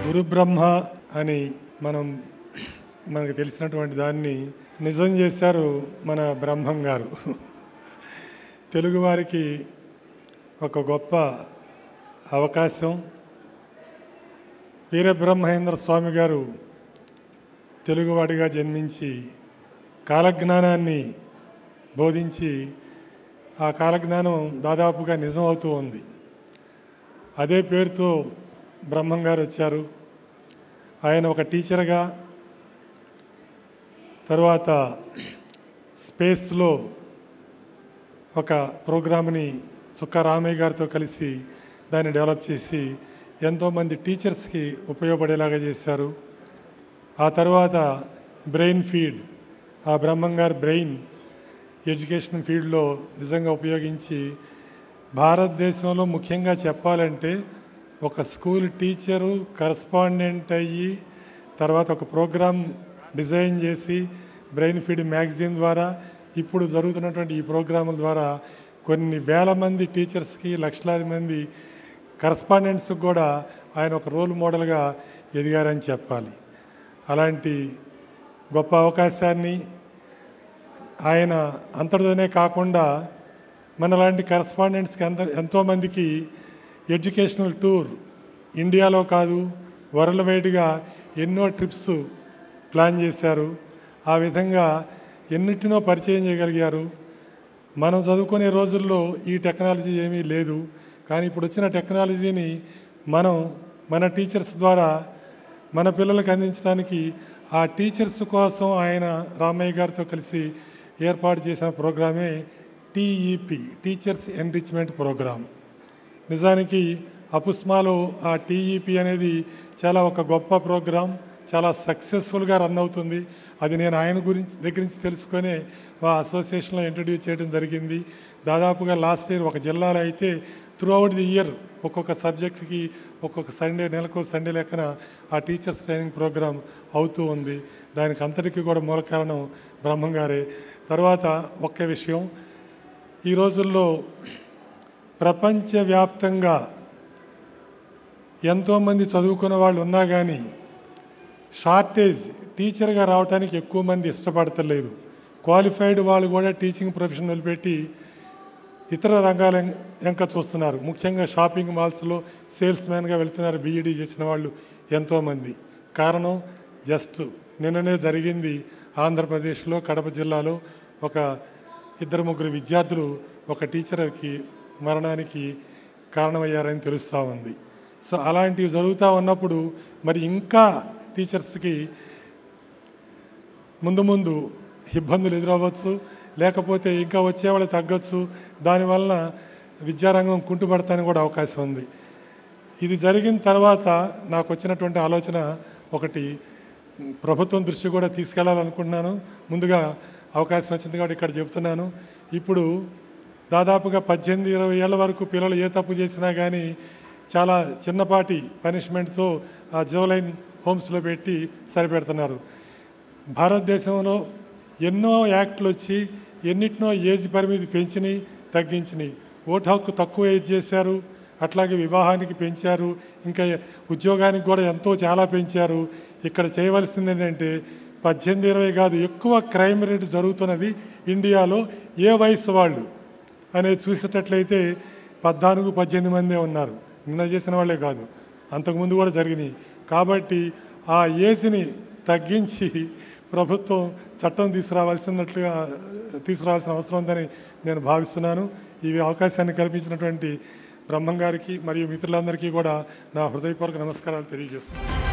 గురు బ్రహ్మ అని మనకు తెలిసినటువంటి దాన్ని నిజం చేశారు మన బ్రహ్మం గారు. తెలుగువారికి ఒక గొప్ప అవకాశం. వీరబ్రహ్మేంద్ర స్వామి గారు తెలుగువాడిగా జన్మించి కాలజ్ఞానాన్ని బోధించి ఆ కాలజ్ఞానం దాదాపుగా నిజం అవుతూ ఉంది. అదే పేరుతో బ్రహ్మం గారు వచ్చారు. ఆయన ఒక టీచర్గా, తర్వాత స్పేస్లో ఒక ప్రోగ్రామ్ని చుక్క రామయ్య గారితో కలిసి దాన్ని డెవలప్ చేసి ఎంతోమంది టీచర్స్కి ఉపయోగపడేలాగా చేశారు. ఆ తర్వాత బ్రెయిన్ ఫీడ్, ఆ బ్రహ్మం గారి బ్రెయిన్ ఎడ్యుకేషన్ ఫీల్డ్లో నిజంగా ఉపయోగించి భారతదేశంలో ముఖ్యంగా చెప్పాలంటే ఒక స్కూల్ టీచరు కరస్పాండెంట్ అయ్యి తర్వాత ఒక ప్రోగ్రామ్ డిజైన్ చేసి బ్రెయిన్ ఫీడ్ మ్యాగజైన్ ద్వారా ఇప్పుడు జరుగుతున్నటువంటి ఈ ప్రోగ్రాముల ద్వారా కొన్ని వేల మంది టీచర్స్కి, లక్షలాది మంది కరస్పాండెంట్స్కి కూడా ఆయన ఒక రోల్ మోడల్గా ఎదిగారని చెప్పాలి. అలాంటి గొప్ప అవకాశాన్ని ఆయన అంతటితోనే కాకుండా మనలాంటి కరస్పాండెంట్స్కి ఎంతోమందికి ఎడ్యుకేషనల్ టూర్ ఇండియాలో కాదు వరల్డ్ వైడ్గా ఎన్నో ట్రిప్స్ ప్లాన్ చేశారు. ఆ విధంగా ఎన్నిటినో పరిచయం చేయగలిగారు. మనం చదువుకునే రోజుల్లో ఈ టెక్నాలజీ ఏమీ లేదు. కానీ ఇప్పుడు వచ్చిన టెక్నాలజీని మన టీచర్స్ ద్వారా మన పిల్లలకు అందించడానికి ఆ టీచర్స్ కోసం ఆయన రామయ్య గారితో కలిసి ఏర్పాటు చేసిన ప్రోగ్రామే టీఈపీ, టీచర్స్ ఎన్రిచ్మెంట్ ప్రోగ్రామ్. నిజానికి అపుస్మాలో ఆ టీఈపీ అనేది చాలా ఒక గొప్ప ప్రోగ్రాం, చాలా సక్సెస్ఫుల్గా రన్ అవుతుంది. అది నేను ఆయన దగ్గర నుంచి తెలుసుకొని ఆ అసోసియేషన్లో ఇంట్రడ్యూస్ చేయడం జరిగింది. దాదాపుగా లాస్ట్ ఇయర్ ఒక జిల్లాలో అయితే త్రూ అవుట్ ది ఇయర్ ఒక్కొక్క సబ్జెక్టుకి ఒక్కొక్క సండే, నెలకు సండే లెక్కన ఆ టీచర్స్ ట్రైనింగ్ ప్రోగ్రాం అవుతూ ఉంది. దానికి అంతటికీ కూడా మూల కారణం బ్రహ్మం గారే. తర్వాత ఒక్క విషయం, ఈ రోజుల్లో ప్రపంచవ్యాప్తంగా ఎంతోమంది చదువుకున్న వాళ్ళు ఉన్నా కానీ షార్టేజ్, టీచర్గా రావడానికి ఎక్కువ మంది ఇష్టపడతలేదు. క్వాలిఫైడ్ వాళ్ళు కూడా టీచింగ్ ప్రొఫెషన్ వదిలిపెట్టి ఇతర రంగాల ఇంకా చూస్తున్నారు. ముఖ్యంగా షాపింగ్ మాల్స్లో సేల్స్ మ్యాన్గా వెళ్తున్నారు బీఈడీ చేసిన వాళ్ళు ఎంతోమంది. కారణం జస్ట్ నిన్ననే జరిగింది ఆంధ్రప్రదేశ్లో కడప జిల్లాలో ఒక 2-3 విద్యార్థులు ఒక టీచర్కి మరణానికి కారణమయ్యారని తెలుస్తూ ఉంది. సో అలాంటివి జరుగుతూ ఉన్నప్పుడు మరి ఇంకా టీచర్స్కి ముందు ఇబ్బందులు ఎదురవ్వచ్చు, లేకపోతే ఇంకా వచ్చేవాళ్ళు తగ్గచ్చు. దానివల్ల విద్యారంగం కుంటుపడతానికి కూడా అవకాశం ఉంది. ఇది జరిగిన తర్వాత నాకు వచ్చినటువంటి ఆలోచన ఒకటి, ప్రభుత్వం దృష్టి కూడా తీసుకెళ్లాలనుకుంటున్నాను. ముందుగా అవకాశం వచ్చింది కాబట్టి ఇక్కడ చెబుతున్నాను. ఇప్పుడు దాదాపుగా 18-20 ఏళ్ల వరకు పిల్లలు ఏ తప్పు చేసినా కానీ చాలా చిన్నపాటి పనిష్మెంట్తో ఆ జువెనైల్ హోమ్స్లో పెట్టి సరిపెడుతున్నారు. భారతదేశంలో ఎన్నో యాక్ట్లు వచ్చి ఎన్నిటినో ఏజ్ పరిమితి పెంచినాయి, తగ్గించినాయి. ఓటు హక్కు తక్కువ ఏజ్ చేశారు, అట్లాగే వివాహానికి పెంచారు, ఇంకా ఉద్యోగానికి కూడా చాలా పెంచారు. ఇక్కడ చేయవలసింది ఏంటంటే 18-20 కాదు, ఎక్కువ క్రైమ్ రేట్ జరుగుతున్నది ఇండియాలో ఏ వయసు వాళ్ళు అనేది చూసేటట్లయితే 14-18 మందే ఉన్నారు. నిన్న చేసిన వాళ్ళే కాదు, అంతకుముందు కూడా జరిగినాయి. కాబట్టి ఆ ఏజ్ని తగ్గించి ప్రభుత్వం చట్టం తీసుకురావాల్సిన అవసరం ఉందని నేను భావిస్తున్నాను. ఈ అవకాశాన్ని కల్పించినటువంటి బ్రహ్మం గారికి మరియు మిత్రులందరికీ కూడా నా హృదయపూర్వక నమస్కారాలు తెలియజేస్తున్నాను.